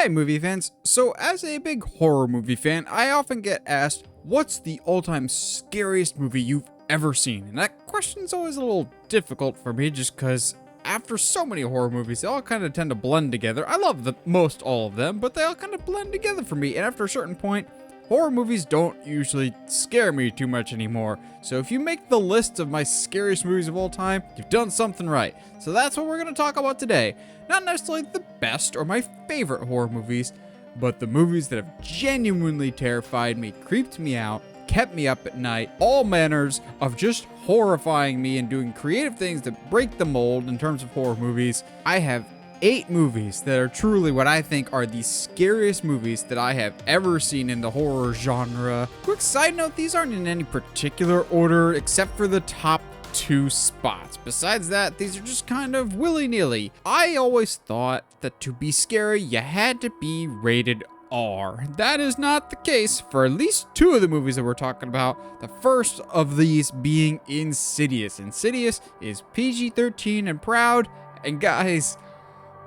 Hey movie fans, so as a big horror movie fan, I often get asked, what's the all-time scariest movie you've ever seen? And that question's always a little difficult for me just because after so many horror movies, they all kind of tend to blend together. I love most all of them, but they all kind of blend together for me, and after a certain point, horror movies don't usually scare me too much anymore. So if you make the list of my scariest movies of all time, you've done something right. So that's what we're going to talk about today. Not necessarily the best or my favorite horror movies, but the movies that have genuinely terrified me, creeped me out, kept me up at night, all manners of just horrifying me and doing creative things that break the mold in terms of horror movies. I have 8 movies that are truly what I think are the scariest movies that I have ever seen in the horror genre. Quick side note, these aren't in any particular order except for the top 2 spots. Besides that, these are just kind of willy-nilly. I always thought that to be scary, you had to be rated R. That is not the case for at least 2 of the movies that we're talking about. The first of these being Insidious. Insidious is PG-13 and proud, and guys,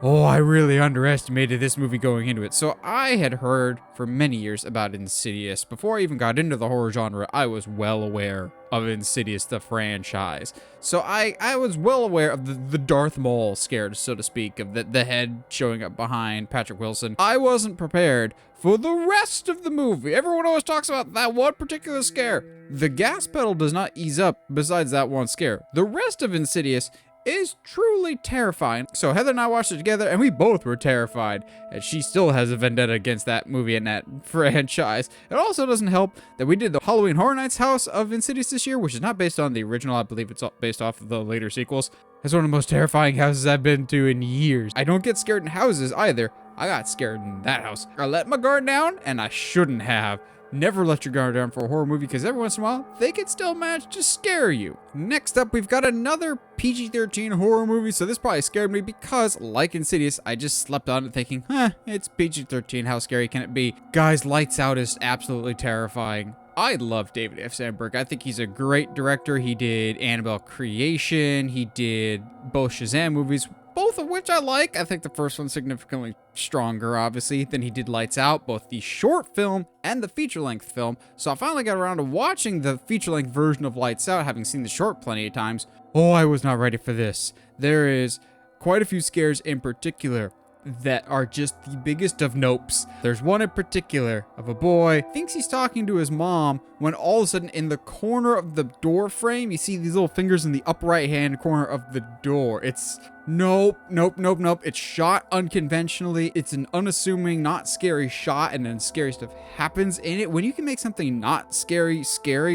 oh, I really underestimated this movie going into it. So I had heard for many years about Insidious. Before I even got into the horror genre, I was well aware of Insidious, the franchise. So I was well aware of the Darth Maul scare, so to speak, of the head showing up behind Patrick Wilson. I wasn't prepared for the rest of the movie. Everyone always talks about that one particular scare. The gas pedal does not ease up besides that one scare. The rest of Insidious is truly terrifying. So Heather and I watched it together and we both were terrified, and she still has a vendetta against that movie and that franchise. It also doesn't help that we did the Halloween Horror Nights house of Insidious this year, which is not based on the original. I believe it's based off of the later sequels. It's one of the most terrifying houses I've been to in years. I don't get scared in houses either. I got scared in that house. I let my guard down, and I shouldn't have. Never let your guard down for a horror movie, because every once in a while, they can still manage to scare you. Next up, we've got another PG-13 horror movie, so this probably scared me because, like Insidious, I just slept on it thinking, it's PG-13, how scary can it be? Guys, Lights Out is absolutely terrifying. I love David F. Sandberg. I think he's a great director. He did Annabelle Creation. He did both Shazam movies, both of which I like. I think the first one's significantly stronger, obviously, than he did Lights Out, both the short film and the feature-length film. So I finally got around to watching the feature-length version of Lights Out, having seen the short plenty of times. Oh, I was not ready for this. There is quite a few scares in particular that are just the biggest of nopes. There's one in particular of a boy thinks he's talking to his mom when all of a sudden in the corner of the door frame, you see these little fingers in the upper right hand corner of the door. It's nope. It's shot unconventionally. It's an unassuming, not scary shot, and then scary stuff happens in it. When you can make something not scary,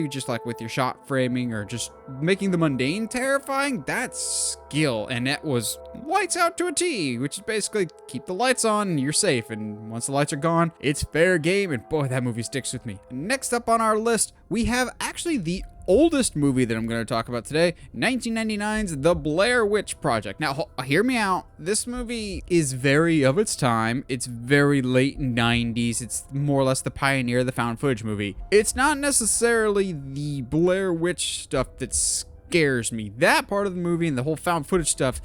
just like with your shot framing or just making the mundane terrifying, that's skill. And that was Lights Out to a T, which is basically keep the lights on and you're safe. And once the lights are gone, it's fair game. And boy, that movie sticks with me. Next up on our list, we have actually the oldest movie that I'm going to talk about today, 1999's The Blair Witch Project. Now, hear me out. This movie is very of its time. It's very late 90s. It's more or less the pioneer of the found footage movie. It's not necessarily the Blair Witch stuff that scares me. That part of the movie and the whole found footage stuff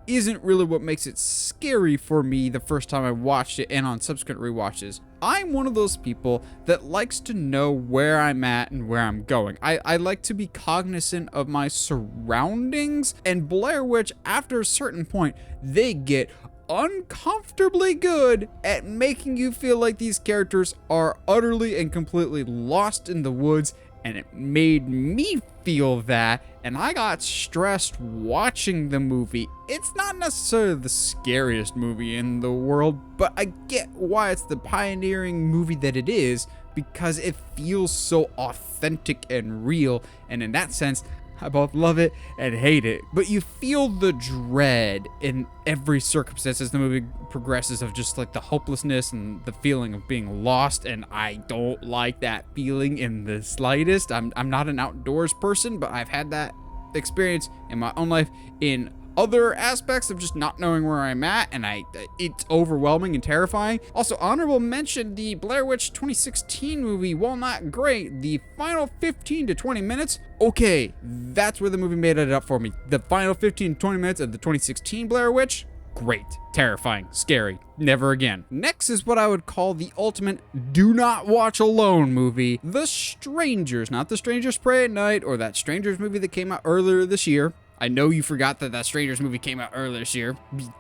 isn't really what makes it scary for me the first time I watched it and on subsequent rewatches. I'm one of those people that likes to know where I'm at and where I'm going. I like to be cognizant of my surroundings, and Blair Witch, after a certain point, they get uncomfortably good at making you feel like these characters are utterly and completely lost in the woods, and it made me feel that, and I got stressed watching the movie. It's not necessarily the scariest movie in the world, but I get why it's the pioneering movie that it is, because it feels so authentic and real, and in that sense, I both love it and hate it. But you feel the dread in every circumstance as the movie progresses, of just like the hopelessness and the feeling of being lost, and I don't like that feeling in the slightest. I'm not an outdoors person, but I've had that experience in my own life in other aspects of just not knowing where I'm at, and it's overwhelming and terrifying. Also, honorable mention, the Blair Witch 2016 movie, while not great, the final 15 to 20 minutes, okay, that's where the movie made it up for me. The final 15 to 20 minutes of the 2016 Blair Witch, great, terrifying, scary, never again. Next is what I would call the ultimate do not watch alone movie, The Strangers. Not The Strangers Pray at Night or that Strangers movie that came out earlier this year. I know you forgot that Strangers movie came out earlier this year.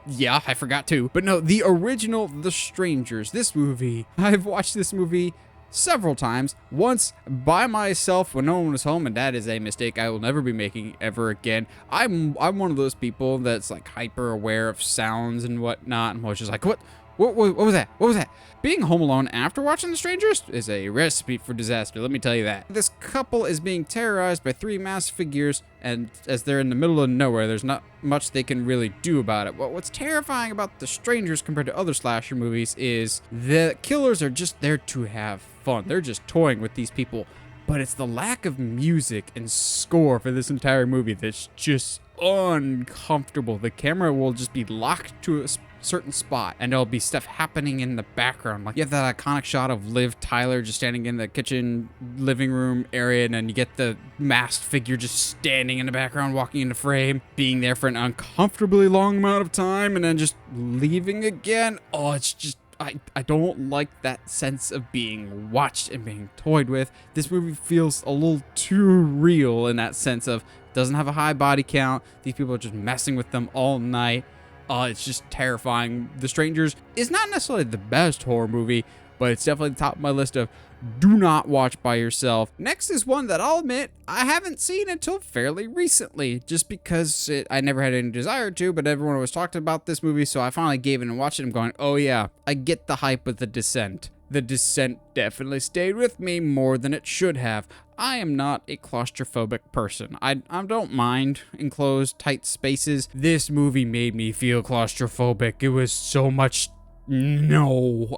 Yeah, I forgot too. But no, the original The Strangers. This movie, I've watched this movie several times. Once by myself when no one was home, and that is a mistake I will never be making ever again. I'm one of those people that's like hyper aware of sounds and whatnot. And was just like, what was that? What was that? Being home alone after watching The Strangers is a recipe for disaster, let me tell you that. This couple is being terrorized by three masked figures, and as they're in the middle of nowhere, there's not much they can really do about it. But what's terrifying about The Strangers compared to other slasher movies is the killers are just there to have fun. They're just toying with these people. But it's the lack of music and score for this entire movie that's just uncomfortable. The camera will just be locked to a certain spot and there'll be stuff happening in the background. Like you have that iconic shot of Liv Tyler just standing in the kitchen living room area, and then you get the masked figure just standing in the background, walking into frame, being there for an uncomfortably long amount of time, and then just leaving again. Oh, it's just I don't like that sense of being watched and being toyed with. This movie feels a little too real in that sense of doesn't have a high body count. These people are just messing with them all night. It's just terrifying. The Strangers is not necessarily the best horror movie, but it's definitely the top of my list of do not watch by yourself. Next is one that I'll admit I haven't seen until fairly recently, just because I never had any desire to, but everyone was talking about this movie, so I finally gave in and watched it. I'm going, oh yeah, I get the hype with The Descent. The Descent definitely stayed with me more than it should have. I am not a claustrophobic person. I don't mind enclosed, tight spaces. This movie made me feel claustrophobic. It was so much. No,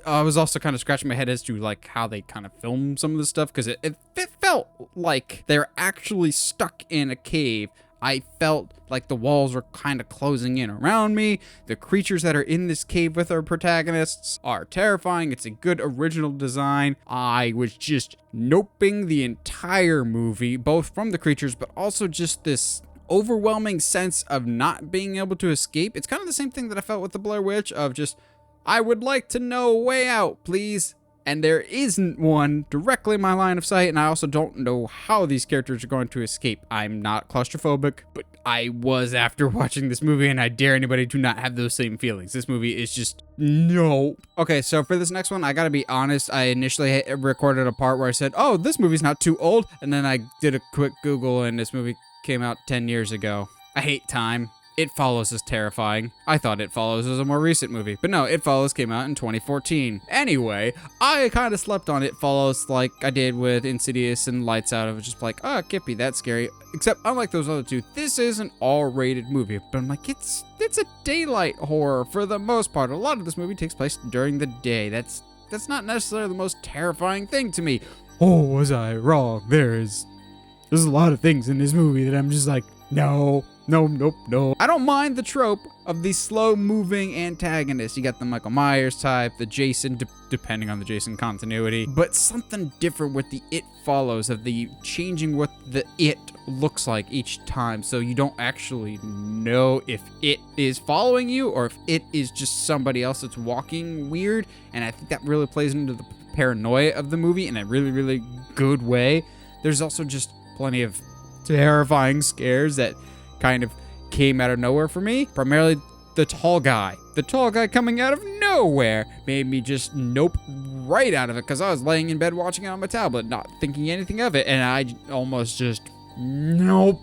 I was also kind of scratching my head as to like how they kind of filmed some of this stuff, because it felt like they're actually stuck in a cave. I felt like the walls were kind of closing in around me. The creatures that are in this cave with our protagonists are terrifying. It's a good original design. I was just noping the entire movie, both from the creatures, but also just this overwhelming sense of not being able to escape. It's kind of the same thing that I felt with the Blair Witch of just, I would like to know a way out, please. And there isn't one directly in my line of sight, and I also don't know how these characters are going to escape. I'm not claustrophobic, but I was after watching this movie, and I dare anybody to not have those same feelings. This movie is just, no. Okay, so for this next one, I gotta be honest. I initially recorded a part where I said, oh, this movie's not too old, and then I did a quick Google, and this movie came out 10 years ago. I hate time. It Follows is terrifying. I thought It Follows was a more recent movie, but no, It Follows came out in 2014. Anyway, I kind of slept on It Follows like I did with Insidious and Lights Out. I was just like, oh, it can't be that scary. Except, unlike those other two, this is an R-rated movie. But I'm like, it's a daylight horror for the most part. A lot of this movie takes place during the day. That's not necessarily the most terrifying thing to me. Oh, was I wrong? There's a lot of things in this movie that I'm just like, no. I don't mind the trope of the slow-moving antagonist. You got the Michael Myers type, the Jason, depending on the Jason continuity, but something different with the It Follows, of the changing what the It looks like each time, so you don't actually know if it is following you or if it is just somebody else that's walking weird, and I think that really plays into the paranoia of the movie in a really, really good way. There's also just plenty of terrifying scares that kind of came out of nowhere for me. Primarily the tall guy. The tall guy coming out of nowhere made me just nope right out of it, because I was laying in bed watching it on my tablet, not thinking anything of it, and I almost just nope.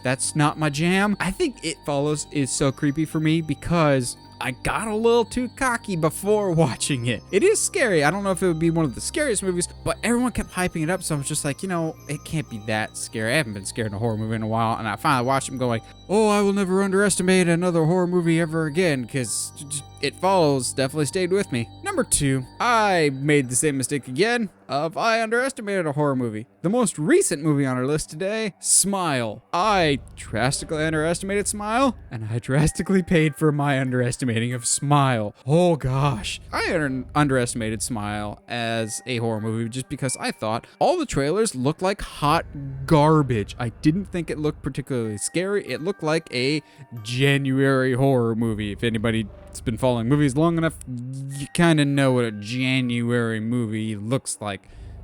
That's not my jam. I think It Follows is so creepy for me because I got a little too cocky before watching it. It is scary. I don't know if it would be one of the scariest movies, but everyone kept hyping it up, so I was just like, it can't be that scary. I haven't been scared in a horror movie in a while, and I finally watched it going, oh, I will never underestimate another horror movie ever again, because It Follows definitely stayed with me. Number 2, I made the same mistake again of I underestimated a horror movie. The most recent movie on our list today, Smile. I drastically underestimated Smile, and I drastically paid for my underestimating of Smile. Oh gosh. I underestimated Smile as a horror movie just because I thought all the trailers looked like hot garbage. I didn't think it looked particularly scary. It looked like a January horror movie. If anybody's been following movies long enough, you kind of know what a January movie looks like.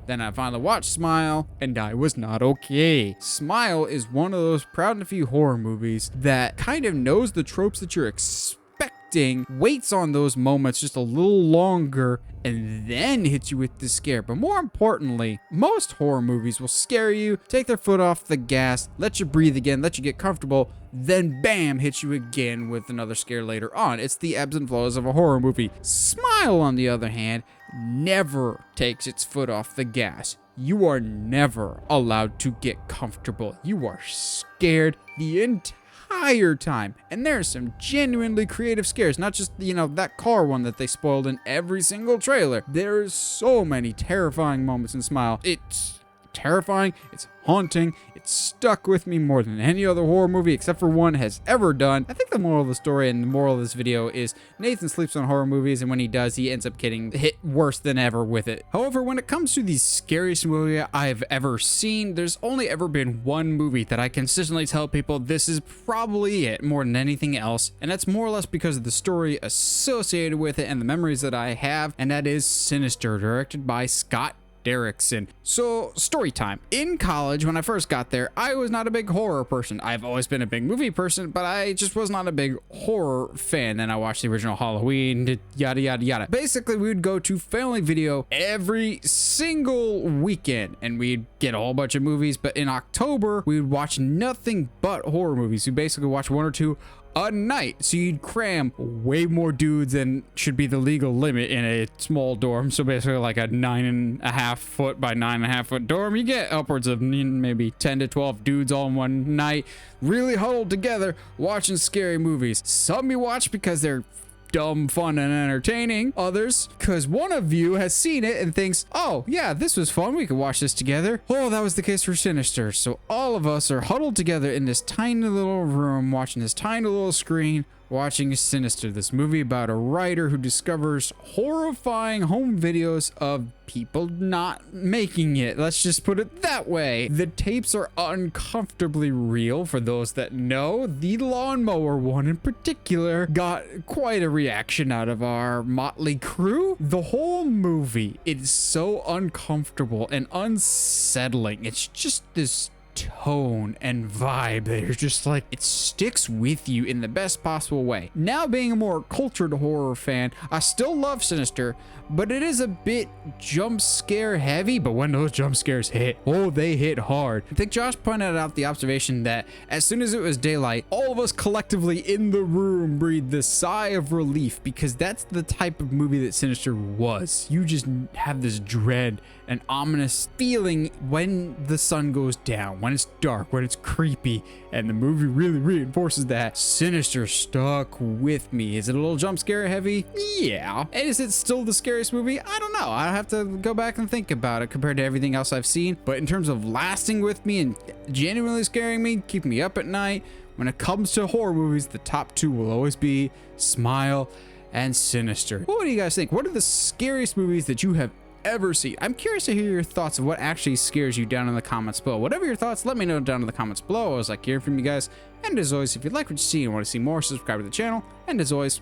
Then I finally watched Smile, and I was not okay. Smile is one of those proud and few horror movies that kind of knows the tropes that you're expecting, waits on those moments just a little longer, and then hits you with the scare. But more importantly, most horror movies will scare you, take their foot off the gas, let you breathe again, let you get comfortable, then bam, hit you again with another scare later on. It's the ebbs and flows of a horror movie. Smile, on the other hand, never takes its foot off the gas. You are never allowed to get comfortable. You are scared the entire time. And there's some genuinely creative scares, not just, that car one that they spoiled in every single trailer. There's so many terrifying moments in Smile. It's terrifying, it's haunting, it's stuck with me more than any other horror movie except for one has ever done. I think the moral of the story and the moral of this video is Nathan sleeps on horror movies, and when he does, he ends up getting hit worse than ever with it. However, when it comes to the scariest movie I've ever seen, there's only ever been one movie that I consistently tell people this is probably it more than anything else, and that's more or less because of the story associated with it and the memories that I have, and that is Sinister, directed by Scott Derrickson. So, story time. In college, when I first got there, I was not a big horror person. I've always been a big movie person, but I just was not a big horror fan. Then I watched the original Halloween, yada, yada, yada. Basically, we would go to Family Video every single weekend, and we'd get a whole bunch of movies, but in October, we would watch nothing but horror movies. We basically watch one or two a night, so you'd cram way more dudes than should be the legal limit in a small dorm. So basically like a 9.5 foot by 9.5 foot dorm, you get upwards of maybe 10 to 12 dudes all in one night, really huddled together watching scary movies. Some you watch because they're dumb, fun, and entertaining. Others because one of you has seen it and thinks, oh yeah, this was fun, we could watch this together. Oh, that was the case for Sinister. So all of us are huddled together in this tiny little room watching this tiny little screen, watching Sinister, this movie about a writer who discovers horrifying home videos of people not making it. Let's just put it that way. The tapes are uncomfortably real for those that know. The lawnmower one in particular got quite a reaction out of our motley crew. The whole movie is so uncomfortable and unsettling. It's just this tone and vibe that you're just like, it sticks with you in the best possible way. Now, being a more cultured horror fan, I still love Sinister, but it is a bit jump scare heavy. But when those jump scares hit, oh, they hit hard. I think Josh pointed out the observation that as soon as it was daylight, all of us collectively in the room breathed this sigh of relief, because that's the type of movie that Sinister was. You just have this dread and ominous feeling when the sun goes down, when it's dark, when it's creepy, and the movie really reinforces that. Sinister stuck with me. Is it a little jump scare heavy? Yeah. And is it still the scariest movie? I don't know. I have to go back and think about it compared to everything else I've seen. But in terms of lasting with me and genuinely scaring me, keeping me up at night, when it comes to horror movies, the top two will always be Smile and Sinister. What do you guys think? What are the scariest movies that you have ever seen? I'm curious to hear your thoughts of what actually scares you down in the comments below. Whatever your thoughts, let me know down in the comments below. I always like hearing from you guys. And as always, if you like what you see and want to see more, subscribe to the channel. And as always,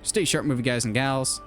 stay sharp, movie guys and gals.